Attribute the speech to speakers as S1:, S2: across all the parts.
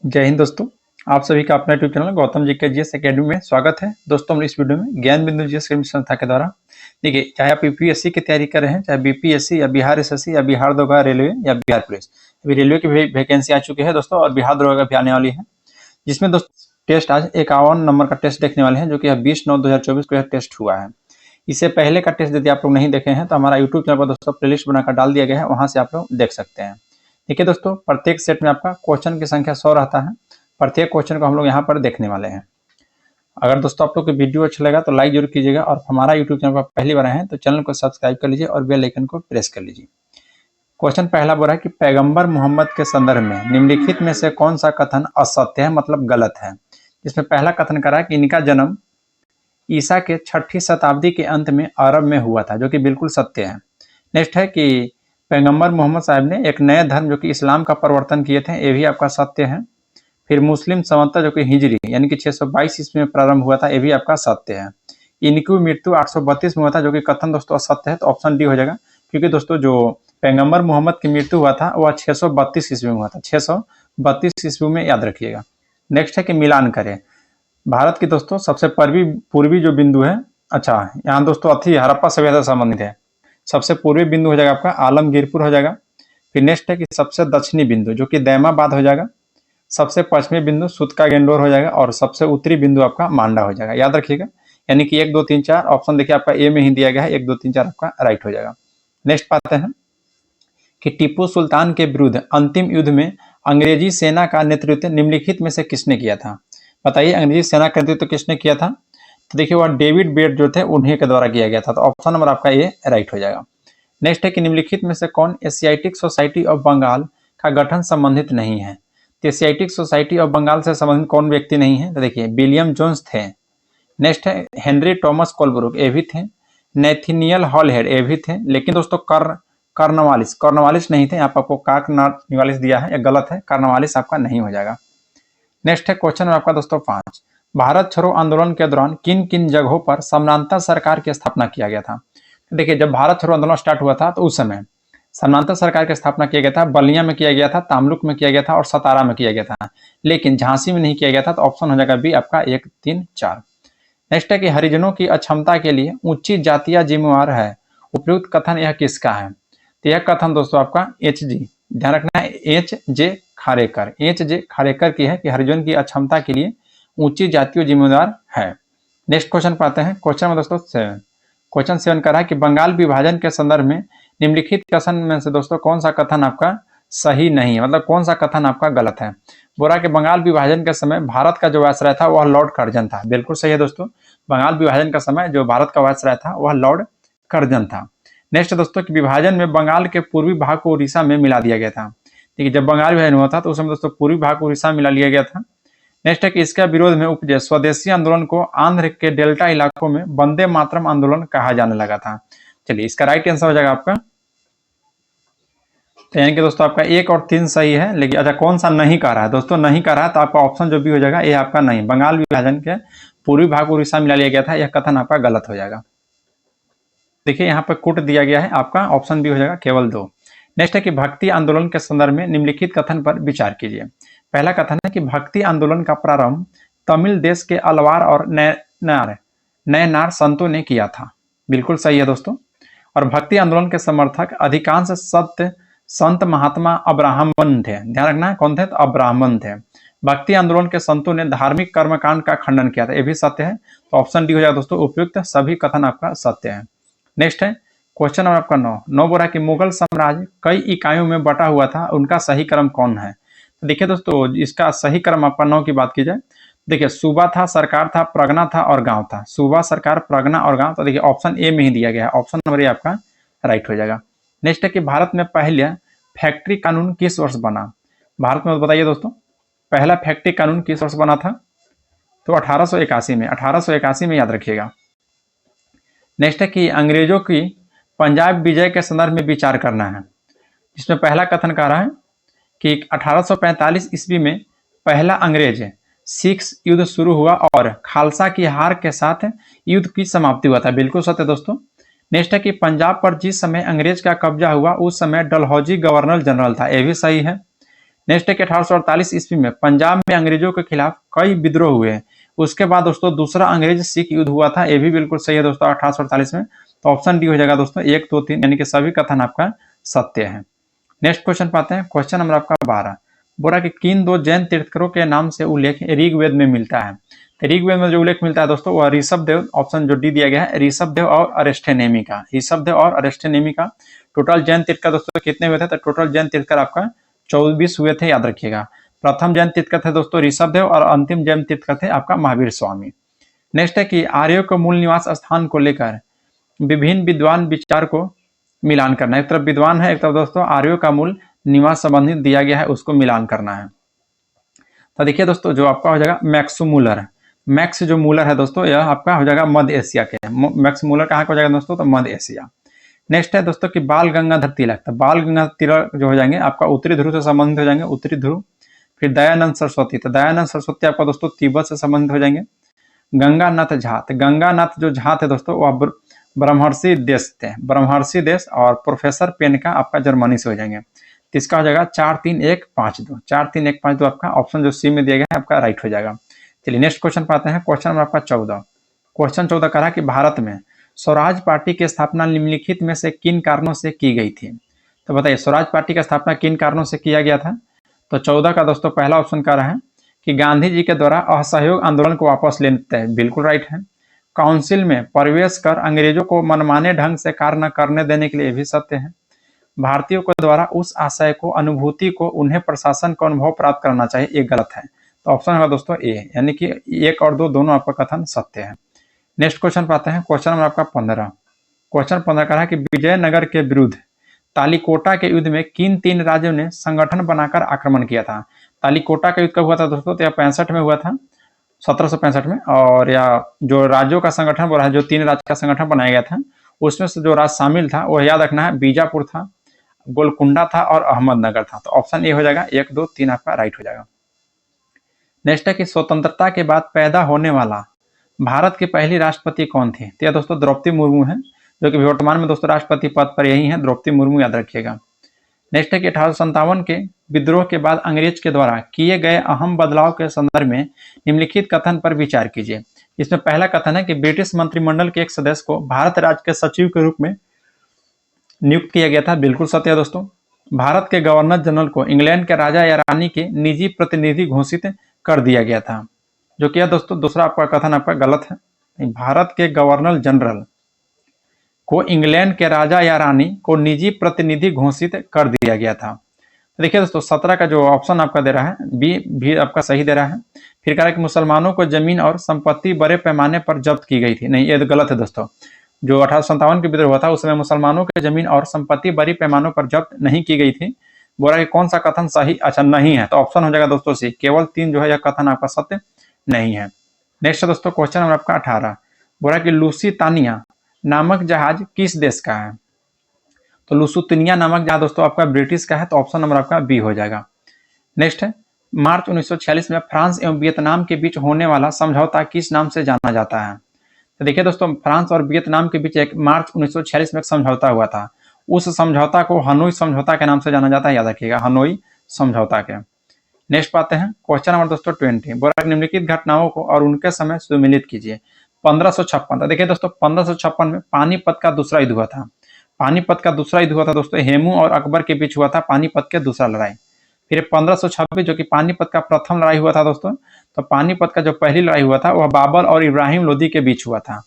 S1: जय हिंद दोस्तों। आप सभी का अपना यूट्यूब चैनल गौतम जी के जीएस एकेडमी में स्वागत है। दोस्तों हम इस वीडियो में ज्ञान बिंदु जीएस एकेडमी संस्था के द्वारा देखिए, चाहे आप यूपीएससी की तैयारी कर रहे हैं, चाहे बीपीएससी या बिहार एसएससी या बिहार दरोगा रेलवे या बिहार पुलिस, अभी रेलवे की भी वैकेंसी आ चुकी है दोस्तों, और बिहार दरोगा भी आने वाली है, जिसमें दोस्तों टेस्ट आज 51 नंबर का टेस्ट देखने वाले हैं, जो कि 20/9/2024 को यह टेस्ट हुआ है। इससे पहले का टेस्ट यदि आप लोग नहीं देखे हैं तो हमारा यूट्यूब चैनल पर दोस्तों प्लेलिस्ट बनाकर डाल दिया गया है, वहां से आप लोग देख सकते हैं। देखिए दोस्तों, प्रत्येक सेट में आपका क्वेश्चन की संख्या 100 रहता है। प्रत्येक क्वेश्चन को हम लोग यहाँ पर देखने वाले हैं। अगर दोस्तों आप लोग को वीडियो अच्छा लगा तो लाइक जरूर कीजिएगा, और हमारा यूट्यूब चैनल पर पहली बार आए हैं तो चैनल को सब्सक्राइब कर लीजिए और बेल आइकन को प्रेस कर लीजिए। क्वेश्चन पहला बोल रहा है कि पैगंबर मोहम्मद के संदर्भ में निम्नलिखित में से कौन सा कथन असत्य है, मतलब गलत है। जिसमें पहला कथन करा है कि इनका जन्म ईसा के 6ठी शताब्दी के अंत में अरब में हुआ था, जो कि बिल्कुल सत्य है। नेक्स्ट है कि पैगंबर मोहम्मद साहब ने एक नए धर्म जो कि इस्लाम का प्रवर्तन किए थे, ये भी आपका सत्य है। फिर मुस्लिम संवत्सर जो कि हिजरी यानी कि 622 ईस्वी में प्रारंभ हुआ था, ये भी आपका सत्य है। इनकी मृत्यु 832 में हुआ था, जो कि कथन दोस्तों असत्य है, तो ऑप्शन डी हो जाएगा। क्योंकि दोस्तों जो पैगंबर मोहम्मद की मृत्यु हुआ था वह 632 ईस्वी में हुआ था, 632 ईस्वी में, याद रखिएगा। नेक्स्ट है कि मिलान करें भारत की दोस्तों सबसे पूर्वी जो बिंदु है, अच्छा यहाँ दोस्तों अथी हड़प्पा सभ्यता से संबंधित है। सबसे पूर्वी बिंदु हो जाएगा आपका आलमगीरपुर हो जाएगा। फिर नेक्स्ट है कि सबसे दक्षिणी बिंदु जो कि दैमाबाद हो जाएगा। सबसे पश्चिमी बिंदु सुतका गेंडोर हो जाएगा, और सबसे उत्तरी बिंदु आपका मांडा हो जाएगा, याद रखिएगा। यानी कि 1 2 3 4 ऑप्शन देखिए आपका ए में ही दिया गया है, 1 2 3 4 आपका राइट हो जाएगा। नेक्स्ट पाते हैं कि टीपू सुल्तान के विरुद्ध अंतिम युद्ध में अंग्रेजी सेना का नेतृत्व निम्नलिखित में से किसने किया था। बताइए, अंग्रेजी सेना का नेतृत्व किसने किया था। तो देखिए वह डेविड बेट जो थे उन्हीं के द्वारा किया गया था, तो ऑप्शन नंबर आपका ए राइट हो जाएगा। नेक्स्ट है कि निम्नलिखित में से कौन एशियाटिक सोसाइटी ऑफ बंगाल का गठन संबंधित नहीं है। तो एशियाटिक सोसाइटी ऑफ बंगाल से संबंधित कौन व्यक्ति नहीं है, तो देखिए विलियम जोन्स थे। नेक्स्ट है हेनरी टॉमस कोलब्रुक, ये भी थे। नेथनियल हॉलहेड, ये भी थे। लेकिन दोस्तों कॉर्नवालिस नहीं थे। यहाँ पर आपको कार्नवालिस दिया है, ये गलत है, कॉर्नवालिस आपका नहीं हो जाएगा। नेक्स्ट है क्वेश्चन आपका दोस्तों 5, भारत छोड़ो आंदोलन के दौरान किन किन जगहों पर समानांतर सरकार की स्थापना किया गया था। देखिए जब भारत छोड़ो आंदोलन स्टार्ट हुआ था तो उस समय समानांतर सरकार की स्थापना किया गया था। बलिया में किया गया था, तामलुक में किया गया था, और सतारा में किया गया था, लेकिन झांसी में नहीं किया गया था, तो ऑप्शन हो जाएगा बी आपका 1 3 4। नेक्स्ट है कि हरिजनों की अक्षमता के लिए ऊंची जातियां जिम्मेवार है, उपयुक्त कथन यह किसका है। तो यह कथन दोस्तों आपका HG, ध्यान रखना है, एच जे खारेकर की है कि हरिजन की अक्षमता के लिए ऊंची जातियों जिम्मेदार है। नेक्स्ट क्वेश्चन पाते हैं, क्वेश्चन में दोस्तों 7, क्वेश्चन 7 कर रहा है कि बंगाल विभाजन के संदर्भ में निम्नलिखित कथन में से दोस्तों कौन सा कथन आपका सही नहीं है, मतलब कौन सा कथन आपका गलत है। बोला कि बंगाल विभाजन के समय भारत का जो वायसराय था वह लॉर्ड कर्जन था, बिल्कुल सही है दोस्तों। बंगाल विभाजन का समय जो भारत का वायसराय था वह लॉर्ड कर्जन था। नेक्स्ट दोस्तों कि विभाजन में बंगाल के पूर्वी भाग को उड़ीसा में मिला दिया गया था। ठीक है, जब बंगाल विभाजन हुआ था तो उस समय दोस्तों पूर्वी भाग को उड़ीसा में मिला लिया गया था। नेक्स्ट है कि इसका विरोध में उपजे स्वदेशी आंदोलन को आंध्र के डेल्टा इलाकों में वंदे मातरम आंदोलन कहा जाने लगा था। चलिए इसका राइट आंसर हो जाएगा आपका, तो यानी कि दोस्तों आपका 1 और 3 सही है। लेकिन अच्छा कौन सा नहीं कह रहा है दोस्तों, नहीं कह रहा है तो आपका ऑप्शन जो भी हो जाएगा ये आपका नहीं, बंगाल विभाजन के पूर्वी भाग को उड़ीसा मिला लिया गया था, यह कथन आपका गलत हो जाएगा। देखिए यहाँ पर कुट दिया गया है, आपका ऑप्शन भी हो जाएगा केवल 2। नेक्स्ट है कि भक्ति आंदोलन के संदर्भ में निम्नलिखित कथन पर विचार कीजिए। पहला कथन है कि भक्ति आंदोलन का प्रारंभ तमिल देश के अलवार और नयनार संतों ने किया था, बिल्कुल सही है दोस्तों। और भक्ति आंदोलन के समर्थक अधिकांश संत महात्मा अब्राह्मण थे, ध्यान रखना है कौन थे, तो अब्राह्मण थे। भक्ति आंदोलन के संतों ने धार्मिक कर्मकांड का खंडन किया था, यह भी सत्य है, तो ऑप्शन डी हो जाएगा दोस्तों, उपयुक्त सभी कथन आपका सत्य है। नेक्स्ट है क्वेश्चन नंबर आपका 9 बोला कि मुगल साम्राज्य कई इकाइयों में बटा हुआ था, उनका सही क्रम कौन है। तो देखिए दोस्तों इसका सही क्रम आपका 9 की बात की जाए, देखिए सूबा था, सरकार था, प्रगना था और गांव था। सूबा, सरकार, प्रगना और गांव, तो देखिए ऑप्शन ए में ही दिया गया है, ऑप्शन नंबर ए आपका राइट हो जाएगा। नेक्स्ट है कि भारत में पहले फैक्ट्री कानून किस वर्ष बना। भारत में बताइए दोस्तों पहला फैक्ट्री कानून किस वर्ष बना था, तो 1881 में याद रखिएगा। नेक्स्ट है कि अंग्रेजों की पंजाब विजय के संदर्भ में विचार करना है, जिसमें पहला कथन कह रहा है कि 1845 ईस्वी में पहला अंग्रेज सिख युद्ध शुरू हुआ और खालसा की हार के साथ युद्ध की समाप्ति हुआ था, बिल्कुल सत्य दोस्तों। नेक्स्ट है कि पंजाब पर जिस समय अंग्रेज का कब्जा हुआ उस समय डलहौजी गवर्नर जनरल था, यह भी सही है। नेक्स्ट है कि 1848 ईस्वी में पंजाब में अंग्रेजों के खिलाफ कई विद्रोह हुए। उसके बाद दोस्तों दूसरा अंग्रेज सिख युद्ध हुआ था, ये भी बिल्कुल सही है दोस्तों 1848 में। तो ऑप्शन डी हो जाएगा दोस्तों 1, 2, 3, यानी कि सभी कथन आपका सत्य है। नेक्स्ट क्वेश्चन पाते हैं, क्वेश्चन नंबर आपका 12। बोला कि किन दो जैन तीर्थंकरों के नाम से उल्लेख ऋग्वेद में मिलता है। तो ऋग्वेद में जो उल्लेख मिलता है दोस्तों वह ऋषभ देव, ऑप्शन जो डी दिया गया है, ऋषभ देव और अरेस्टेनेमी का। ऋषभ देव और अरेस्टेनेमी का टोटल जैन तीर्थंकर दोस्तों कितने हुए थे, तो टोटल जैन तीर्थंकर आपका 24 हुए थे, याद रखिएगा। प्रथम जैन तीर्थंकर थे दोस्तों ऋषभ देव और अंतिम जैन तीर्थंकर थे आपका महावीर स्वामी। नेक्स्ट है कि आर्यों के मूल निवास स्थान को लेकर विभिन्न विद्वान विचार को मिलान करना। एक तरफ विद्वान है, एक तरफ दोस्तों आर्यों का मूल निवास संबंधित दिया गया है, उसको मिलान करना है। तो देखिए दोस्तों जो आपका हो जाएगा मैक्समूलर, मैक्स जो मूलर है दोस्तों यह आपका हो जाएगा मध्य एशिया के। मैक्स मूलर कहाँ का हो जाएगा दोस्तों, तो मध्य एशिया। नेक्स्ट है दोस्तों कि बाल गंगाधर तिलक, तो बाल गंगाधर तिलक जो हो जाएंगे आपका उत्तरी ध्रुव से संबंधित हो जाएंगे, उत्तरी ध्रुव। फिर दयानंद सरस्वती, तो दयानंद सरस्वती आपका दोस्तों तिब्बत से संबंधित हो जाएंगे। गंगानाथ झा, तो गंगानाथ जो झा थे दोस्तों वह ब्रह्मर्षि देश थे, ब्रह्मर्षि देश। और प्रोफेसर पेन का आपका जर्मनी से हो जाएंगे। तो इसका हो जाएगा 4, 3, 1, 5, 2, 4, 3, 1, 5, 2 आपका ऑप्शन जो सी में दिया गया है आपका राइट हो जाएगा। चलिए नेक्स्ट क्वेश्चन पाते हैं, क्वेश्चन नंबर आपका 14। क्वेश्चन 14 कह रहा है कि भारत में स्वराज पार्टी की स्थापना निम्नलिखित में से किन कारणों से की गई थी। तो बताइए स्वराज पार्टी की स्थापना किन कारणों से किया गया था। तो 14 का दोस्तों पहला ऑप्शन कह रहा है कि गांधी जी के द्वारा असहयोग आंदोलन को वापस लेते हैं, बिल्कुल राइट है। काउंसिल में प्रवेश कर अंग्रेजों को मनमाने ढंग से कार्य न करने देने के लिए भी सत्य है। भारतीयों के द्वारा उस आशय को, अनुभूति को, उन्हें प्रशासन का अनुभव प्राप्त करना चाहिए, ये गलत है। तो ऑप्शन होगा दोस्तों ए, यानी कि 1 और 2 दोनों आपका कथन सत्य है। नेक्स्ट क्वेश्चन पाते हैं, क्वेश्चन नंबर आपका 15। क्वेश्चन 15 कहा कि विजयनगर के विरुद्ध तालीकोटा के युद्ध में किन 3 राज्यों ने संगठन बनाकर आक्रमण किया था। तालीकोटा का युद्ध कब हुआ था दोस्तों, तो यह 65 में हुआ था, 1765 में। और या जो राज्यों का संगठन बोला है, जो 3 राज्य का संगठन बनाया गया था उसमें से जो राज्य शामिल था वह याद रखना है, बीजापुर था, गोलकुंडा था और अहमदनगर था। तो ऑप्शन ए हो जाएगा, 1, 2, 3 आपका राइट हो जाएगा। नेक्स्ट है कि स्वतंत्रता के बाद पैदा होने वाला भारत की पहली राष्ट्रपति कौन थी। तो यह दोस्तों द्रौपदी मुर्मू है, जो कि वर्तमान में दोस्तों राष्ट्रपति पद पर यही है, द्रौपदी मुर्मू, याद रखिएगा। नेक्स्ट है कि 1857 के विद्रोह के बाद अंग्रेज के द्वारा किए गए अहम बदलाव के संदर्भ में निम्नलिखित कथन पर विचार कीजिए। इसमें पहला कथन है कि ब्रिटिश मंत्रिमंडल के एक सदस्य को भारत राज्य के सचिव के रूप में नियुक्त किया गया था, बिल्कुल सत्य है दोस्तों। भारत के गवर्नर जनरल को इंग्लैंड के राजा या रानी के निजी प्रतिनिधि घोषित कर दिया गया था, जो कि दोस्तों दूसरा आपका कथन आपका गलत है। भारत के गवर्नर जनरल को इंग्लैंड के राजा या रानी को निजी प्रतिनिधि घोषित कर दिया गया था। तो देखिए दोस्तों 17 का जो ऑप्शन आपका दे रहा है बी भी आपका सही दे रहा है। फिर कह रहा है कि मुसलमानों को जमीन और संपत्ति बड़े पैमाने पर जब्त की गई थी, नहीं ये गलत है दोस्तों। जो 1857 के विद्रोह हुआ था उसमें मुसलमानों की जमीन और संपत्ति बड़ी पैमानों पर जब्त नहीं की गई थी। बोला कि कौन सा कथन सही, अच्छा नहीं है, तो ऑप्शन हो जाएगा दोस्तों सी, केवल 3 जो है यह कथन आपका सत्य नहीं है। नेक्स्ट दोस्तों क्वेश्चन नंबर आपका 18। बोला कि लुसितानिया नामक जहाज किस देश का है। तो लुसितानिया नामक जहाज दोस्तों आपका ब्रिटिश का है, तो ऑप्शन नंबर आपका बी हो जाएगा। नेक्स्ट है मार्च 1946 में फ्रांस एवं वियतनाम के बीच होने वाला समझौता किस नाम से जाना जाता है। तो देखिए दोस्तों फ्रांस और वियतनाम के बीच एक मार्च 1946 में एक समझौता हुआ था, उस समझौता को हनोई समझौता के नाम से जाना जाता है, याद रखिएगा हनोई समझौता के। नेक्स्ट पाते हैं क्वेश्चन नंबर दोस्तों 20। बोला निम्नलिखित घटनाओं को और उनके समय सुमिलित कीजिए। 1556, तो देखिए दोस्तों 1556 में पानीपत का दूसरा युद्ध हुआ था। पानीपत का दूसरा युद्ध हुआ था दोस्तों हेमू और अकबर के बीच हुआ था, पानीपत के दूसरा लड़ाई। फिर 1526 जो कि पानीपत का प्रथम लड़ाई हुआ था दोस्तों, तो पानीपत का जो पहली लड़ाई हुआ था वह बाबर और इब्राहिम लोदी के बीच हुआ था।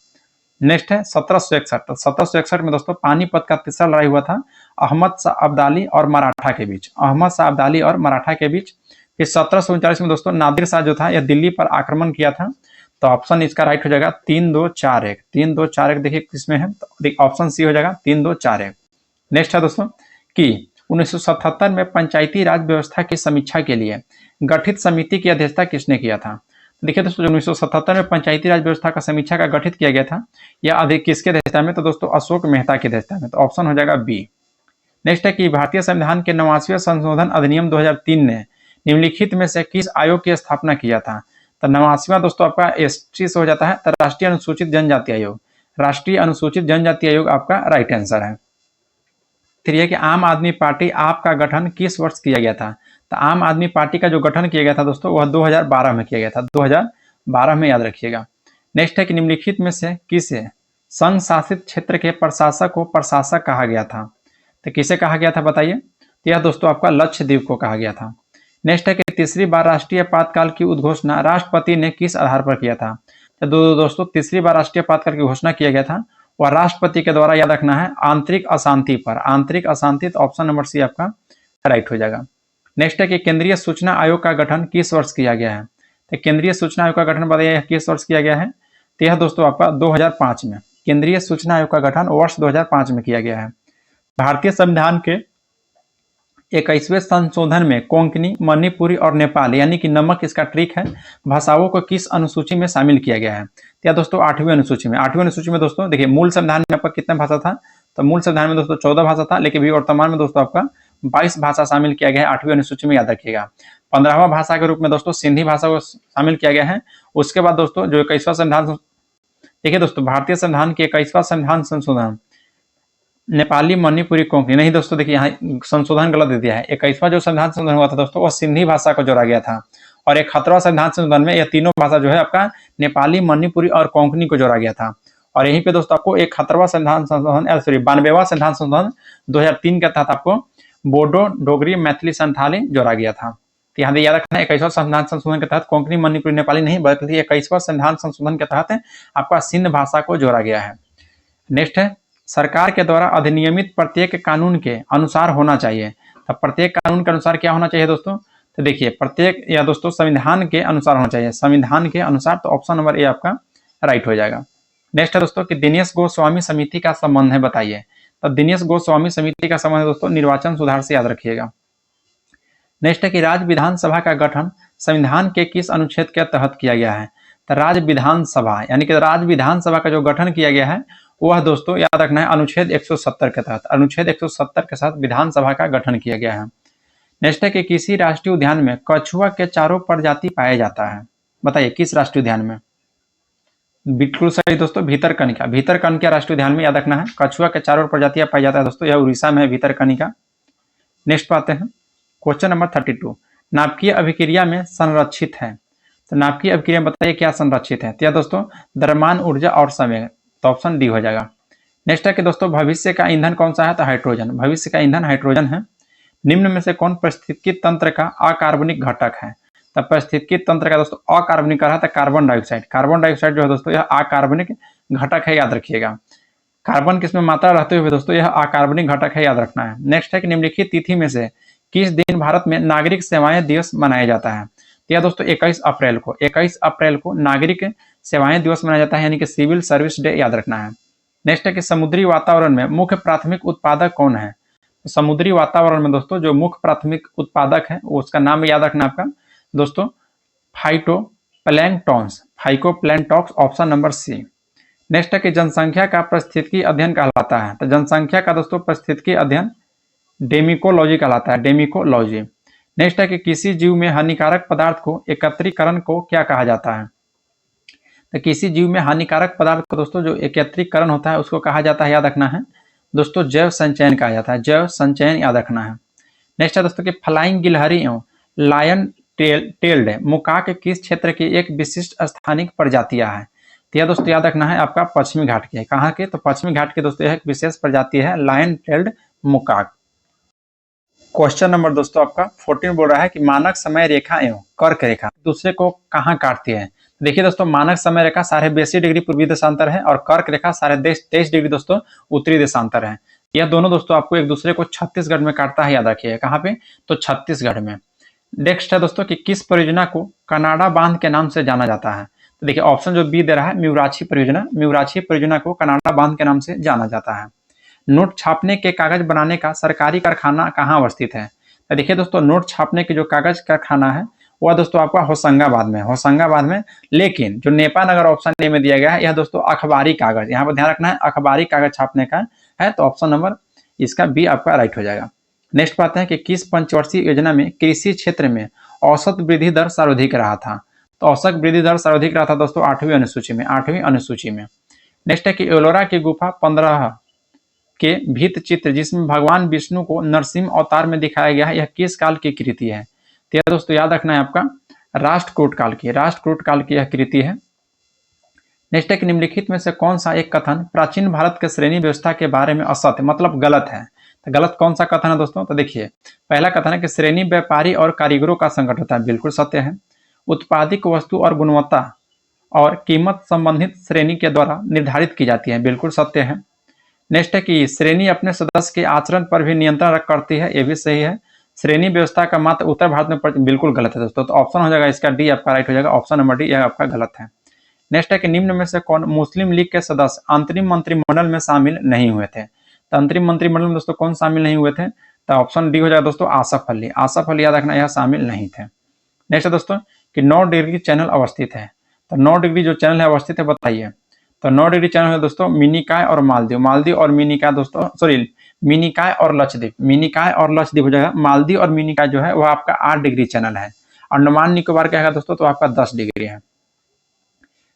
S1: नेक्स्ट है 1761, तो 1761 में दोस्तों पानीपत का तीसरा लड़ाई हुआ था अहमद शाह अब्दाली और मराठा के बीच, अहमद शाह अब्दाली और मराठा के बीच। फिर 1739 में दोस्तों नादिर शाह जो था यह दिल्ली पर आक्रमण किया था, तो ऑप्शन इसका राइट हो जाएगा 3, 2, 4, 1, 3, 2, 4, 1 देखिए किसमें है, तो ऑप्शन सी हो जाएगा 3, 2, 4, 1। नेक्स्ट है दोस्तों कि 1977 में पंचायती राज व्यवस्था की समीक्षा के लिए गठित समिति की अध्यक्षता किसने किया था। देखिए दोस्तों 1977 में पंचायती राज व्यवस्था का समीक्षा का गठित किया गया था, यह अधिक किसके अध्यक्षता में, तो दोस्तों अशोक मेहता की अध्यक्षता में, तो ऑप्शन हो जाएगा बी। नेक्स्ट है कि भारतीय संविधान के 89वें संशोधन अधिनियम 2003 ने निम्नलिखित में से किस आयोग की स्थापना किया था। तो 89वां दोस्तों आपका एसटी से हो जाता है, तो राष्ट्रीय अनुसूचित जनजाति आयोग, राष्ट्रीय अनुसूचित जनजाति आयोग आपका राइट आंसर है। फिर यह कि आम आदमी पार्टी आप का गठन किस वर्ष किया गया था। तो आम आदमी पार्टी का जो गठन किया गया था दोस्तों वह 2012 में किया गया था, 2012 में, याद रखिएगा। नेक्स्ट है कि निम्नलिखित में से किसे संघ शासित क्षेत्र के प्रशासक को प्रशासक कहा गया था? तो किसे कहा गया था बताइए? तो यह दोस्तों आपका लक्षद्वीप को कहा गया था। नेक्स्ट है कि तीसरी बार राष्ट्रीय आपातकाल की उद्घोषणा राष्ट्रपति ने किस आधार पर किया था? तो दोस्तों तीसरी बार राष्ट्रीय आपातकाल की घोषणा किया गया था वह राष्ट्रपति के द्वारा, याद रखना है, आंतरिक अशांति पर। आंतरिक अशांति, तो ऑप्शन नंबर सी आपका राइट हो जाएगा। नेक्स्ट है कि केंद्रीय सूचना आयोग का गठन किस वर्ष किया गया है? तो केंद्रीय सूचना आयोग का गठन बताइए किस वर्ष किया गया है? तो यह दोस्तों आपका 2005 में, केंद्रीय सूचना आयोग का गठन वर्ष 2005 में किया गया है। भारतीय संविधान के 21वें संशोधन में कोंकणी, मणिपुरी और नेपाली यानी कि नमक इसका ट्रिक है, भाषाओं को किस अनुसूची में शामिल किया गया है? तो दोस्तों 8वीं अनुसूची में। 8वीं अनुसूची में दोस्तों देखिए मूल संविधान में आपका कितना भाषा था? तो मूल संविधान में दोस्तों 14 भाषा था, लेकिन अभी वर्तमान में दोस्तों आपका 22 भाषा शामिल किया गया है 8वीं अनुसूची में, याद रखिएगा। 15वां भाषा के रूप में दोस्तों सिंधी भाषा को शामिल किया गया है। उसके बाद दोस्तों जो 21वां संविधान, देखिए दोस्तों भारतीय संविधान के 21वां संविधान संशोधन नेपाली, मणिपुरी, कोंकणी, नहीं दोस्तों देखिए यहाँ संशोधन गलत दे दिया है। 21वां जो संविधान संशोधन हुआ था दोस्तों वो सिंधी भाषा को जोड़ा गया था, और 71वां संविधान संशोधन में यह तीनों भाषा जो है आपका नेपाली, मणिपुरी और कोंकणी को जोड़ा गया था। और यहीं पे दोस्तों आपको 71वां संविधान संशोधन, सॉरी 92वां संविधान संशोधन 2003 के तहत आपको बोडो, डोगरी, मैथिली, संथाली जोड़ा गया था। तो यहाँ याद रखना है 21वां संविधान संशोधन के तहत कोंकणी, मणिपुरी, नेपाली नहीं, बल्कि 21वां संविधान संशोधन के तहत आपका सिंध भाषा को जोड़ा गया है। नेक्स्ट है सरकार के द्वारा अधिनियमित प्रत्येक कानून के अनुसार होना चाहिए। तो प्रत्येक कानून के अनुसार क्या होना चाहिए दोस्तों? तो देखिए प्रत्येक, या दोस्तों संविधान के अनुसार होना चाहिए, संविधान के अनुसार, तो ऑप्शन नंबर ए आपका राइट हो जाएगा। नेक्स्ट है दोस्तों कि दिनेश गोस्वामी समिति का संबंध है, बताइए। तो दिनेश गोस्वामी समिति का संबंध है दोस्तों निर्वाचन सुधार से, याद रखिएगा। नेक्स्ट है कि राज्य विधानसभा का गठन संविधान के किस अनुच्छेद के तहत किया गया है? तो राज्य विधानसभा यानी कि राज्य विधानसभा का जो गठन किया गया है वह दोस्तों याद रखना है अनुच्छेद 170 के तहत, अनुच्छेद 170 के साथ विधानसभा का गठन किया गया है। नेक्स्ट है कि किसी राष्ट्रीय उद्यान में कछुआ के चारों प्रजाति पाया जाता है, बताइए किस राष्ट्रीय उद्यान में? बिल्कुल सही दोस्तों, भीतरकनिका। भीतरकनिका राष्ट्रीय उद्यान में याद रखना है कछुआ के चारों प्रजातियां पाई जाता है दोस्तों, यह उड़ीसा में है भीतरकनिका। नेक्स्ट पाते हैं क्वेश्चन नंबर 32, नाभिकीय अभिक्रिया में संरक्षित है। तो नाभिकीय अभिक्रिया बताइए क्या संरक्षित है? तो दोस्तों द्रव्यमान, ऊर्जा और संवेग, तो ऑप्शन डी हो जाएगा। नेक्स्ट है कि दोस्तों भविष्य का ईंधन कौन सा है? तो हाइड्रोजन। भविष्य का ईंधन हाइड्रोजन है। निम्न में से कौन पारिस्थितिकी तंत्र का अकार्बनिक घटक है? तो पारिस्थितिकी तंत्र का दोस्तों अकार्बनिक है तो कार्बन डाइऑक्साइड। कार्बन डाइऑक्साइड जो है दोस्तों यह अकार्बनिक घटक है, याद रखिएगा। कार्बन किसमें मात्रा रहते हुए दोस्तों यह अकार्बनिक घटक है, याद रखना है। नेक्स्ट है कि निम्नलिखित तिथि में से किस दिन भारत में नागरिक सेवाएं दिवस मनाया जाता है? तो यह दोस्तों 21 अप्रैल को, 21 अप्रैल को नागरिक सेवाएं दिवस मनाया जाता है, यानी कि सिविल सर्विस डे, याद रखना है। नेक्स्ट है कि समुद्री वातावरण में मुख्य प्राथमिक उत्पादक कौन है? तो समुद्री वातावरण में दोस्तों जो मुख्य प्राथमिक उत्पादक है उसका नाम याद रखना आपका दोस्तों phytoplanktons, phycoplanktons, option number C. Next है कि जनसंख्या का पारिस्थितिकी अध्ययन कहलाता है। तो जनसंख्या का दोस्तों पारिस्थितिकी अध्ययन डेमिकोलॉजी कहलाता है, डेमिकोलॉजी। नेक्स्ट है कि किसी जीव में हानिकारक पदार्थ को एकत्रीकरण को क्या कहा जाता है? तो किसी जीव में हानिकारक पदार्थ को दोस्तों जो एकत्रीकरण होता है उसको कहा जाता है, याद रखना है दोस्तों जैव संचयन कहा जाता है, जैव संचयन, याद रखना है। नेक्स्ट है दोस्तों कि फ्लाइंग गिलहरी एवं लायन टेल्ड मुकाक किस क्षेत्र की एक विशिष्ट स्थानिक प्रजातियां है? तो यह दोस्तों याद रखना है आपका पश्चिमी घाट के, कहाँ के? तो पश्चिमी घाट के दोस्तों यह एक विशेष प्रजाति है लायन टेल्ड मुकाक। क्वेश्चन नंबर दोस्तों आपका 14 बोल रहा है कि मानक समय रेखा एवं कर्क रेखा दूसरे को कहाँ काटती है? देखिए दोस्तों मानक समय रेखा 82.5 डिग्री पूर्वी देशांतर है और कर्क रेखा 23.5 डिग्री दोस्तों उत्तरी देशांतर है। यह दोनों दोस्तों आपको एक दूसरे को छत्तीसगढ़ में काटता है, याद रखिए कहाँ पे? तो छत्तीसगढ़ में। नेक्स्ट है दोस्तों कि किस परियोजना को कनाडा बांध के नाम से जाना जाता है? तो देखिए ऑप्शन जो बी दे रहा है म्यूराछी परियोजना, म्यूराछी परियोजना को कनाडा बांध के नाम से जाना जाता है। नोट छापने के कागज बनाने का सरकारी कारखाना कहाँ अवस्थित है? तो देखिए दोस्तों नोट छापने के जो कागज कारखाना है वह दोस्तों आपका होशंगाबाद में, होशंगाबाद में। लेकिन जो नेपा नगर ऑप्शन ए में दिया गया है यह दोस्तों अखबारी कागज, यहाँ पर ध्यान रखना है अखबारी कागज छापने का है, तो ऑप्शन नंबर इसका बी आपका राइट हो जाएगा। नेक्स्ट बात है कि किस पंचवर्षीय योजना में कृषि क्षेत्र में औसत वृद्धि दर सर्वाधिक रहा था? तो औसत वृद्धि दर सर्वाधिक रहा था दोस्तों 8वीं अनुसूची में, 8वीं अनुसूची में। नेक्स्ट है कि एलोरा की गुफा 15 के भित्त चित्र जिसमें भगवान विष्णु को नरसिंह अवतार में दिखाया गया है यह किस काल की कृति है? तो यह दोस्तों याद रखना है आपका राष्ट्रकूट काल की यह कृति है। नेक्स्ट है कि निम्नलिखित में से कौन सा एक कथन प्राचीन भारत के श्रेणी व्यवस्था के बारे में असत्य मतलब गलत है। तो गलत कौन सा कथन है दोस्तों? तो देखिए, पहला कथन है कि श्रेणी व्यापारी और कारीगरों का संकट होता है, बिल्कुल सत्य है। उत्पादित वस्तु और गुणवत्ता और कीमत संबंधित श्रेणी के द्वारा निर्धारित की जाती है, बिल्कुल सत्य है। नेक्स्ट है कि श्रेणी अपने सदस्य के आचरण पर भी नियंत्रण करती है, यह भी सही है। श्रेणी व्यवस्था का मात्र उत्तर भारत में बिल्कुल गलत है दोस्तों। तो ऑप्शन हो जाएगा इसका डी आपका राइट हो जाएगा, ऑप्शन नंबर डी यह आपका गलत है। नेक्स्ट है कि निम्न में से कौन मुस्लिम लीग के सदस्य अंतरिम मंत्रिमंडल में शामिल नहीं हुए थे। तो अंतरिम मंत्रिमंडल में दोस्तों कौन शामिल नहीं हुए थे? तो ऑप्शन डी हो जाएगा दोस्तों आसफ अली। आसफ अली याद रखना, यह शामिल नहीं थे। नेक्स्ट है दोस्तों कि 9 डिग्री चैनल अवस्थित है। तो 9 डिग्री जो चैनल है अवस्थित है, बताइए। तो 9 डिग्री चैनल है दोस्तों मिनिकाय और मालदीव। मालदीव और मिनिकाय दोस्तों, सॉरी मिनिकाय और लक्षद्वीप। मिनिकाय और लक्षद्वीप हो जाएगा। मालदीव और मिनिकाय जो है वह आपका 8 डिग्री चैनल है। अंडमान निकोबार क्या है दोस्तों? तो आपका 10 डिग्री है।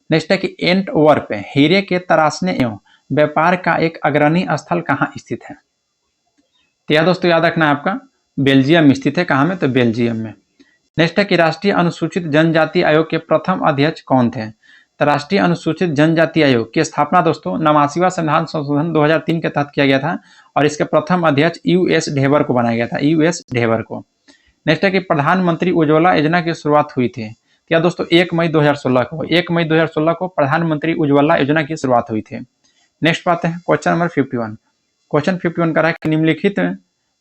S1: नेक्स्ट है कि एंटवर्प हीरे के तराशने एवं व्यापार का एक अग्रणी स्थल कहाँ स्थित है? तो यह दोस्तों याद रखना है आपका बेल्जियम में स्थित है। कहाँ में? तो बेल्जियम में। नेक्स्ट है कि राष्ट्रीय अनुसूचित जनजाति आयोग के प्रथम अध्यक्ष कौन थे? तो राष्ट्रीय अनुसूचित जनजाति आयोग की स्थापना दोस्तों 89वां संविधान संशोधन 2003 के तहत किया गया था और इसके प्रथम अध्यक्ष यूएस ढेबर को बनाया गया था, यूएस ढेबर को। नेक्स्ट है कि प्रधानमंत्री उज्ज्वला योजना की शुरुआत हुई थी। क्या दोस्तों 1 मई 2016 को, 1 मई 2016 को प्रधानमंत्री उज्ज्वला योजना की शुरुआत हुई थी। नेक्स्ट बात है क्वेश्चन नंबर 51। क्वेश्चन 51 का है कि निम्नलिखित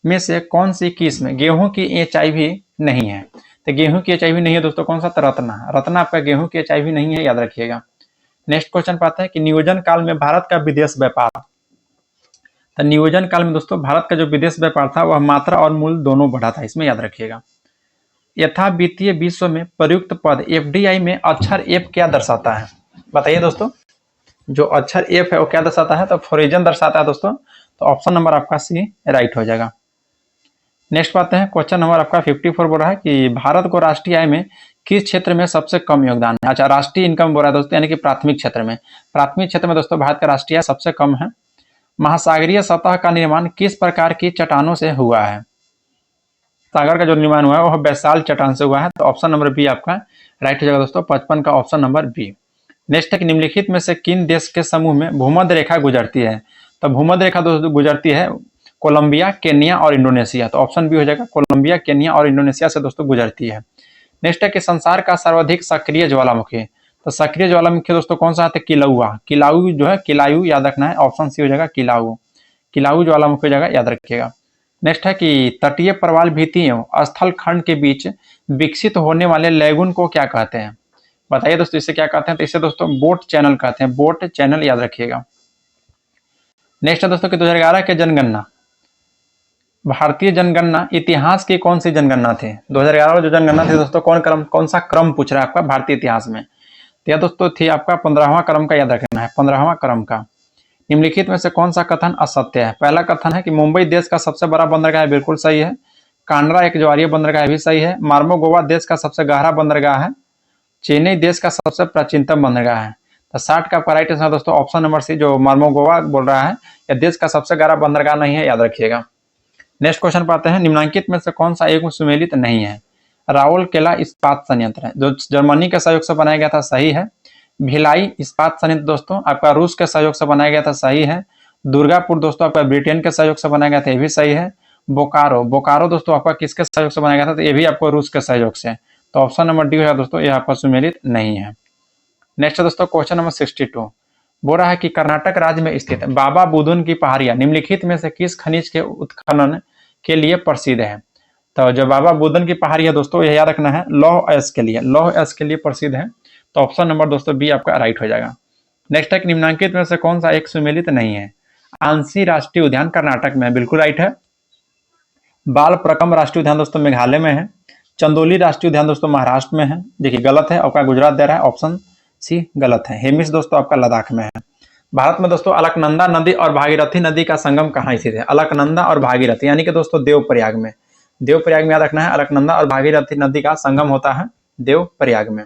S1: में से कौन सी किस्म गेहूं की एचआईवी नहीं है? तो गेहूं की एचआईवी नहीं है दोस्तों, कौन सा? रत्ना। रत्ना आपका गेहूं की एचआईवी नहीं है, याद रखिएगा। नेक्स्ट क्वेश्चन पाते हैं कि नियोजन काल में भारत का विदेश व्यापार। तो नियोजन काल में दोस्तों भारत का जो विदेश व्यापार था वह मात्रा और मूल्य दोनों बढ़ा था, इसमें याद रखिएगा। यथा वित्तीय विश्व में प्रयुक्त पद एफडीआई में अक्षर एफ क्या दर्शाता है? बताइए दोस्तों, जो अक्षर एफ है वो क्या दर्शाता है? तो फॉरेजन दर्शाता है दोस्तों। तो ऑप्शन नंबर आपका सी राइट हो जाएगा। नेक्स्ट बात है क्वेश्चन नंबर आपका 54 बोल रहा है कि भारत को राष्ट्रीय आय में किस क्षेत्र में सबसे कम योगदान है? अच्छा, राष्ट्रीय इनकम बोल रहा है दोस्तों, यानी कि प्राथमिक क्षेत्र में। प्राथमिक क्षेत्र में दोस्तों भारत का राष्ट्रीय आय सबसे कम है। महासागरीय सतह का निर्माण किस प्रकार की चट्टानों से हुआ है? सागर का जो निर्माण हुआ है वह बैसाल्ट चट्टान से हुआ है। तो ऑप्शन नंबर बी आपका राइट हो जाएगा दोस्तों, 55 का ऑप्शन नंबर बी। नेक्स्ट है कि निम्नलिखित में से किन देश के समूह में भूमध्य रेखा गुजरती है? तो भूमध्य रेखा दोस्तों गुजरती है कोलंबिया, केन्या और इंडोनेशिया। तो ऑप्शन बी हो जाएगा, कोलंबिया, केन्या और इंडोनेशिया से दोस्तों गुजरती है। नेक्स्ट है कि संसार का सर्वाधिक सक्रिय ज्वालामुखी। तो सक्रिय ज्वालामुखी दोस्तों कौन सा है? किलाउआ। किलाउ जो है, किलायु याद रखना है, ऑप्शन सी हो जाएगा किलाउ। किलाउ ज्वालामुखी हो जाएगा, याद रखिएगा। नेक्स्ट है कि तटीय प्रवाल भित्ति एवं स्थल खंड के बीच विकसित होने वाले लैगून को क्या कहते हैं? बताइए दोस्तों, इसे क्या कहते हैं? तो इसे दोस्तों बोट चैनल कहते हैं, बोट चैनल, याद रखिएगा। नेक्स्ट है दोस्तों कि 2011 के जनगणना, भारतीय जनगणना इतिहास की कौन सी जनगणना थी? 2011 जो जनगणना थी दोस्तों कौन सा क्रम पूछ रहा है आपका भारतीय इतिहास में? तो यह दोस्तों थी आपका 15वां क्रम का, याद रखना है 15वां क्रम का। निम्नलिखित में से कौन सा कथन असत्य है? पहला कथन है कि मुंबई देश का सबसे बड़ा बंदरगाह है, बिल्कुल सही है। कांड्रा एक ज्वारीय बंदरगाह भी सही है। मार्मोगोवा देश का सबसे गहरा बंदरगाह है। चेन्नई देश का सबसे प्राचीनतम बंदरगाह है। तो 60 का आपका राइट आंसर दोस्तों ऑप्शन नंबर सी, जो मार्मोगोवा बोल रहा है, यह देश का सबसे गहरा बंदरगाह नहीं है, याद रखिएगा। नेक्स्ट क्वेश्चन पाते हैं, निम्नलिखित में से कौन सा एक सुमेलित नहीं है? राउरकेला इस्पात संयंत्र है जो जर्मनी के सहयोग से बनाया गया था, सही है। भिलाई इस्पात संयंत्र दोस्तों आपका रूस के सहयोग से बनाया गया था, सही है। दुर्गापुर दोस्तों आपका ब्रिटेन के सहयोग से बनाया गया था, ये भी सही है। बोकारो दोस्तों आपका किसके सहयोग से बनाया गया था? तो ये भी आपको रूस के सहयोग से। तो ऑप्शन नंबर डी है दोस्तों, ये आपका सुमेलित नहीं है। नेक्स्ट दोस्तों क्वेश्चन नंबर 62 बोल रहा है कि कर्नाटक राज्य में स्थित बाबा बुदुन की पहाड़ियां निम्नलिखित में से किस खनिज के उत्खनन के लिए प्रसिद्ध है? तो जो बाबा बुदन की पहाड़ी है दोस्तों, यह याद रखना है लौह अयस्क के लिए, लौह अयस्क के लिए प्रसिद्ध है। तो ऑप्शन नंबर दोस्तों बी आपका राइट हो जाएगा। नेक्स्ट है निम्नलिखित में से कौन सा एक सुमेलित नहीं है? आंसी राष्ट्रीय उद्यान कर्नाटक में, बिल्कुल राइट है। बाल प्रकम राष्ट्रीय उद्यान दोस्तों मेघालय में है। चंदोली राष्ट्रीय उद्यान दोस्तों महाराष्ट्र में है, देखिए गलत है, आपका गुजरात दे रहा है, ऑप्शन सी गलत है। हेमिस दोस्तों आपका लद्दाख में है। भारत में दोस्तों अलकनंदा नदी और भागीरथी नदी का संगम कहाँ स्थित है? अलकनंदा और भागीरथी यानी कि दोस्तों देवप्रयाग में। देवप्रयाग में याद रखना है, अलकनंदा और भागीरथी नदी का संगम होता है देवप्रयाग में।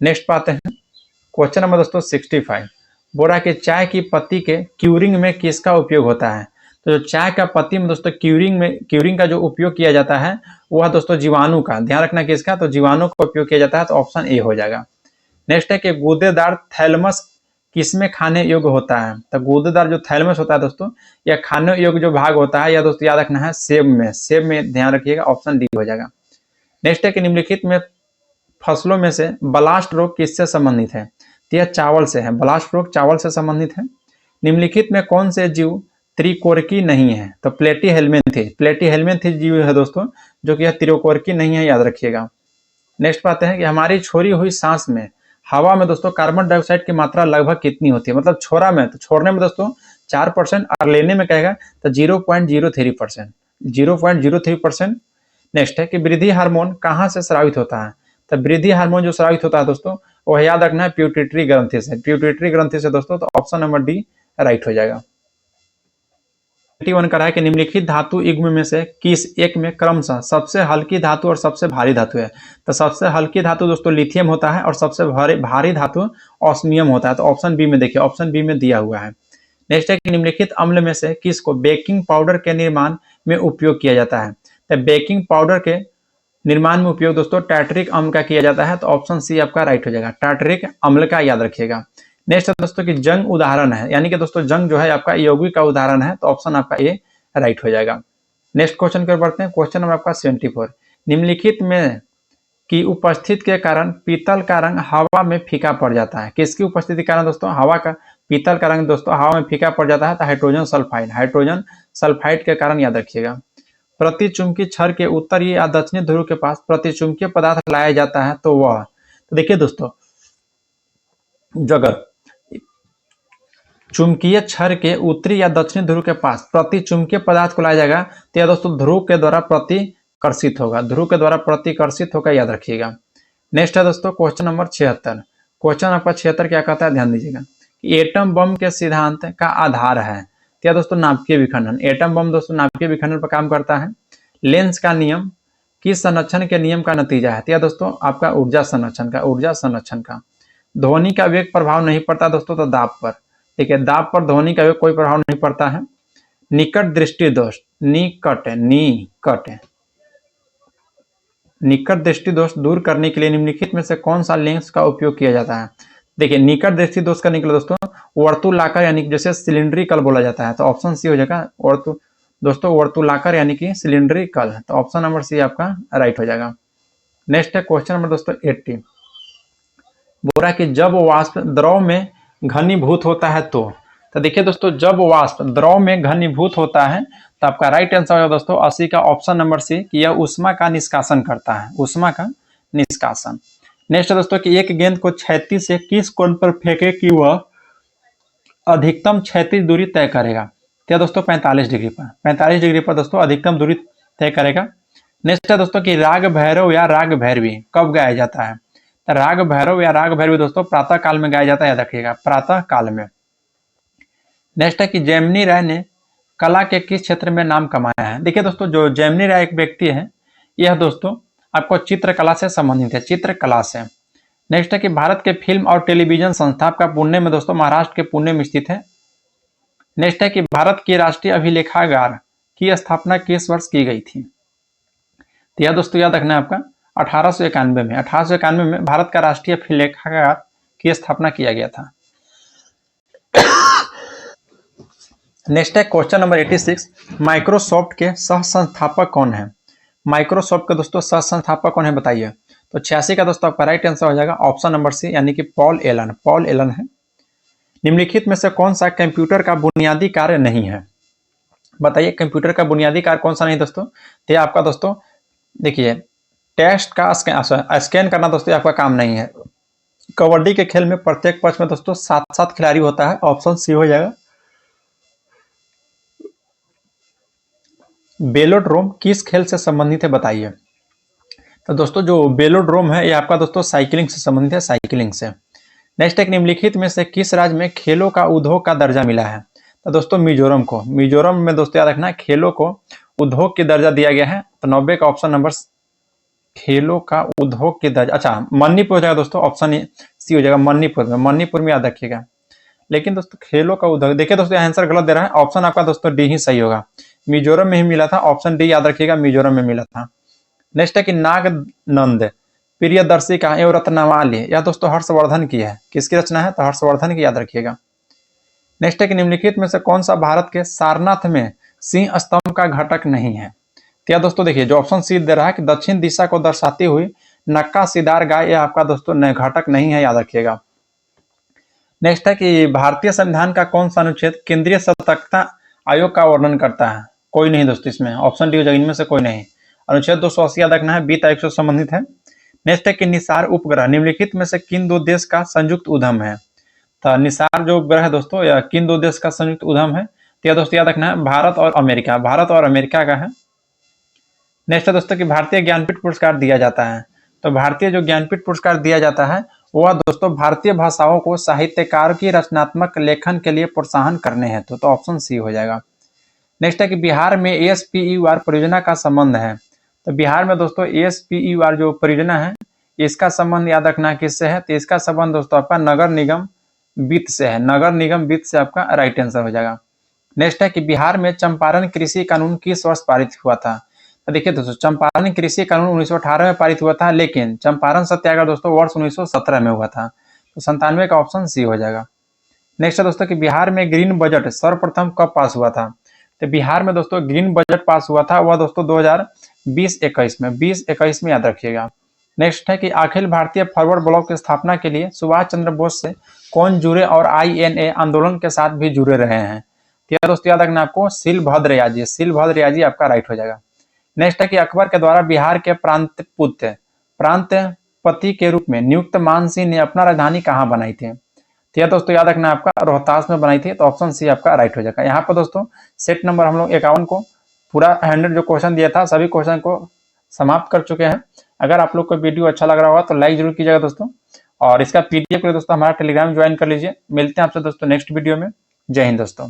S1: नेक्स्ट पाते हैं क्वेश्चन नंबर दोस्तों 65 बोल रहा है कि चाय की पत्ती के क्यूरिंग में किसका उपयोग होता है? तो जो चाय का पत्ती में दोस्तों क्यूरिंग का जो उपयोग किया जाता है वह दोस्तों जीवाणु का, ध्यान रखना किसका, तो जीवाणु का उपयोग किया जाता है, तो ऑप्शन ए हो जाएगा। नेक्स्ट है कि गूदेदार थैलमस किसमें खाने योग्य होता है, तो गूदेदार जो थैलमस होता है दोस्तों, या खाने योग्य जो भाग होता है, या दोस्तों याद रखना है सेब में ध्यान रखिएगा, ऑप्शन डी हो जाएगा। नेक्स्ट है कि निम्नलिखित में फसलों में से ब्लास्ट रोग किससे संबंधित है, तो यह चावल से है, ब्लास्ट रोग चावल से संबंधित है। निम्नलिखित में कौन से जीव त्रिकोरकी नहीं है, तो प्लेटीहेल्मिन्थेस जीव है दोस्तों, जो कि यह त्रिकोरकी नहीं है, याद रखिएगा। नेक्स्ट पाते हैं कि हमारी छोड़ी हुई सांस में हवा में दोस्तों कार्बन डाइऑक्साइड की मात्रा लगभग कितनी होती है, मतलब छोड़ने में दोस्तों 4% और लेने में कहेगा तो 0.03%, 0.03%। नेक्स्ट है कि वृद्धि हार्मोन कहाँ से स्रावित होता है, तो वृद्धि हार्मोन जो स्रावित होता है दोस्तों वह याद रखना है प्यूटिटरी ग्रंथि से, प्यूटिटरी ग्रंथि से दोस्तों, तो ऑप्शन नंबर डी राइट हो जाएगा। 81 करा है कि निम्नलिखित धातु युग्म में से किस एक में क्रमशः सबसे हल्की धातु और सबसे भारी धातु है, तो सबसे हल्की धातु दोस्तों लिथियम होता है और सबसे भारी धातु ऑस्मियम होता है, तो ऑप्शन बी में देखिए, ऑप्शन बी में दिया हुआ है। नेक्स्ट है कि निम्नलिखित अम्ल में से किसको बेकिंग पाउडर के निर्माण में उपयोग किया जाता है, तो बेकिंग पाउडर के निर्माण में उपयोग दोस्तों टार्टरिक अम्ल का किया जाता है, तो ऑप्शन सी आपका राइट हो जाएगा, टार्टरिक अम्ल का, याद रखिएगा। नेक्स्ट है दोस्तों कि जंग उदाहरण है, यानी कि दोस्तों जंग जो है आपका यौगिक का उदाहरण है, तो ऑप्शन आपका ए राइट हो जाएगा। नेक्स्ट क्वेश्चन की बढ़ते हैं, क्वेश्चन नंबर आपका 74। निम्नलिखित में की उपस्थिति के कारण पीतल का रंग हवा में फीका पड़ जाता है, किसकी उपस्थिति के कारण दोस्तों पीतल का रंग दोस्तों हवा में फीका पड़ जाता है, तो हाइड्रोजन सल्फाइड के कारण, याद रखिएगा। प्रतिचुंबकी छड़ के उत्तरी या दक्षिणी ध्रुव के पास प्रतिचुंबकीय पदार्थ लाया जाता है, तो वह, तो देखिए दोस्तों अगर चुंबकीय छड़ के उत्तरी या दक्षिणी ध्रुव के पास प्रतिचुंबकीय पदार्थ को लाया जाएगा, तो यह दोस्तों ध्रुव के द्वारा प्रतिकर्षित होगा, याद रखिएगा। नेक्स्ट है दोस्तों क्वेश्चन नंबर 76। क्वेश्चन आपका 76 क्या कहता है, ध्यान दीजिएगा। एटम बम के सिद्धांत का आधार है, तो यह दोस्तों नाभिकीय विखंडन, एटम बम दोस्तों नाभिकीय विखंडन पर काम करता है। लेंस का नियम किस संरक्षण के नियम का नतीजा है, तो यह दोस्तों आपका ऊर्जा संरक्षण का। ध्वनि का वेग प्रभाव नहीं पड़ता दोस्तों, तो दाब पर, ठीक है, दाब पर ध्वनि का कोई प्रभाव नहीं पड़ता है। निकट दृष्टि दोष दूर करने के लिए निम्नलिखित में से कौन सा लेंस का उपयोग किया जाता है, देखिए निकट दृष्टि दोष करने के लिए दोस्तों वर्तुलाकार यानी कि जैसे सिलिंड्रिकल बोला जाता है, तो ऑप्शन सी हो जाएगा, वर्तुलाकार यानी कि सिलिंड्रिकल, तो ऑप्शन नंबर सी आपका राइट हो जाएगा। नेक्स्ट है क्वेश्चन नंबर दोस्तों 80। बोला कि जब वाष्प द्रव में घनीभूत होता है तो देखिए दोस्तों जब वाष्प द्रव में घनीभूत होता है तो आपका राइट आंसर होगा दोस्तों 80 का ऑप्शन नंबर सी, कि यह ऊष्मा का निष्कासन करता है, ऊष्मा का निष्कासन। नेक्स्ट है दोस्तों कि एक गेंद को क्षैतिज से किस कोण पर फेंके कि वह अधिकतम क्षैतिज दूरी तय करेगा, तो दोस्तों 45 डिग्री पर दोस्तों अधिकतम दूरी तय करेगा। नेक्स्ट है दोस्तों कि राग भैरव या राग भैरवी कब गाया जाता है, राग भैरव या राग भैरवी दोस्तों प्रातः काल में गाया जाता है, याद रखिएगा, प्रातः काल में। नेक्स्ट है कि जेमिनी राय ने कला के किस क्षेत्र में नाम कमाया है, देखिए दोस्तों जो जेमिनी राय एक व्यक्ति है, यह दोस्तों आपको चित्रकला से संबंधित है, चित्रकला से। नेक्स्ट है कि भारत के फिल्म और टेलीविजन संस्था आपका पुणे में दोस्तों, महाराष्ट्र के पुणे में स्थित है। नेक्स्ट है कि भारत की राष्ट्रीय अभिलेखागार की स्थापना किस वर्ष की गई थी, तो यह दोस्तों याद रखना है आपका 1891 में भारत का राष्ट्रीय अभिलेखागार की स्थापना किया गया था। नेक्स्ट है क्वेश्चन नंबर 86। माइक्रोसॉफ्ट के सह संस्थापक कौन है, माइक्रोसॉफ्ट के दोस्तों सह संस्थापक कौन है बताइए, तो 86 का दोस्तों आपका राइट आंसर हो जाएगा ऑप्शन नंबर सी, यानी कि पॉल एलन है। निम्नलिखित में से कौन सा कंप्यूटर का बुनियादी कार्य नहीं है, बताइए कंप्यूटर का बुनियादी कार्य कौन सा नहीं दोस्तों, तो आपका दोस्तों देखिए टेक्स्ट का स्कैन करना दोस्तों आपका काम नहीं है। कबड्डी के खेल में प्रत्येक पक्ष में दोस्तों 7 खिलाड़ी होता है, ऑप्शन सी हो जाएगा। बेलोड्रोम किस खेल से संबंधित है बताइए, तो दोस्तों जो बेलोड्रोम है ये आपका दोस्तों साइकिलिंग से संबंधित है, साइकिलिंग से। नेक्स्ट एक निम्नलिखित में से किस राज्य में खेलों का उद्योग का दर्जा मिला है, तो दोस्तों मिजोरम में दोस्तों याद रखना खेलों को उद्योग के दर्जा दिया गया है, तो 90 का ऑप्शन नंबर खेलों का उद्योग के दर्जा, अच्छा मणिपुर हो जाएगा दोस्तों, ऑप्शन सी हो जाएगा, मणिपुर में याद रखिएगा। लेकिन दोस्तों खेलों का उद्योग, देखिए दोस्तों आंसर गलत दे रहा है, ऑप्शन आपका दोस्तों डी ही सही होगा। मिजोरम में ही मिला था, ऑप्शन डी याद रखिएगा, मिजोरम में मिला था। नेक्स्ट है कि नागनंद प्रियदर्शी का एवं रत्नमाली, यह दोस्तों हर्षवर्धन की है। किसकी रचना है? तो हर्षवर्धन की, याद रखिएगा। नेक्स्ट है कि निम्नलिखित में से कौन सा भारत के सारनाथ में सिंह स्तंभ का घटक नहीं है? तो यह दोस्तों देखिए जो ऑप्शन सी दे रहा है कि दक्षिण दिशा को दर्शाती हुई नक्काशीदार गाय, यह आपका दोस्तों घटक नहीं है, याद रखिएगा। नेक्स्ट है कि भारतीय संविधान का कौन सा अनुच्छेद केंद्रीय सतर्कता आयोग का वर्णन करता है? कोई नहीं दोस्तों, इसमें ऑप्शन डी हो जाएगा, इनमें से कोई नहीं। अनुच्छेद 280 याद रखना है, वित्त आयोग से संबंधित है। नेक्स्ट है कि निसार उपग्रह निम्नलिखित में से किन दो देश का संयुक्त उद्यम है? तो निसार जो उपग्रह है दोस्तों या किन दो देश का संयुक्त उद्यम है? तो यह दोस्तों याद रखना है, भारत और अमेरिका, भारत और अमेरिका का है। नेक्स्ट है दोस्तों कि भारतीय ज्ञानपीठ पुरस्कार दिया जाता है। तो भारतीय जो ज्ञानपीठ पुरस्कार दिया जाता है वह दोस्तों भारतीय भाषाओं को साहित्यकार की रचनात्मक लेखन के लिए प्रोत्साहन करने हेतु, तो ऑप्शन सी हो जाएगा। नेक्स्ट है कि बिहार में ASPER परियोजना का संबंध है। तो बिहार में दोस्तों ASPER जो परियोजना है इसका संबंध याद रखना किससे है? तो इसका संबंध दोस्तों आपका नगर निगम वित्त से है, नगर निगम वित्त से आपका राइट आंसर हो जाएगा। नेक्स्ट है कि बिहार में चंपारण कृषि कानून किस वर्ष पारित हुआ था? तो देखिए दोस्तों चंपारण कृषि कानून 1918 में पारित हुआ था, लेकिन चंपारण सत्याग्रह दोस्तों वर्ष 1917 में हुआ था, तो 97 का ऑप्शन सी हो जाएगा। नेक्स्ट है दोस्तों कि बिहार में ग्रीन बजट सर्वप्रथम कब पास हुआ था? तो बिहार में दोस्तों ग्रीन बजट पास हुआ था वह दोस्तों 2020-21 में, 2021 में, याद रखिएगा। नेक्स्ट है कि अखिल भारतीय फॉरवर्ड ब्लॉक की स्थापना के लिए सुभाष चंद्र बोस से कौन जुड़े और INA आंदोलन के साथ भी जुड़े रहे हैं? तो दोस्तों याद रखना आपको सीलभद्र याजी, सीलभद्र याजी आपका राइट हो जाएगा। नेक्स्ट है कि अकबर के द्वारा बिहार के प्रांतपति के रूप में नियुक्त मान सिंह ने अपना राजधानी कहाँ बनाई थी? तो यह दोस्तों याद रखना आपका रोहतास में बनाई थी, तो ऑप्शन सी आपका राइट हो जाएगा। यहाँ पर दोस्तों सेट नंबर हम लोग 51 को पूरा 100 जो क्वेश्चन दिया था सभी क्वेश्चन को समाप्त कर चुके हैं। अगर आप लोग को वीडियो अच्छा लग रहा होगा तो लाइक जरूर कीजिएगा दोस्तों, और इसका PDF के लिए दोस्तों हमारा टेलीग्राम ज्वाइन कर लीजिए। मिलते हैं आपसे दोस्तों नेक्स्ट वीडियो में। जय हिंद दोस्तों।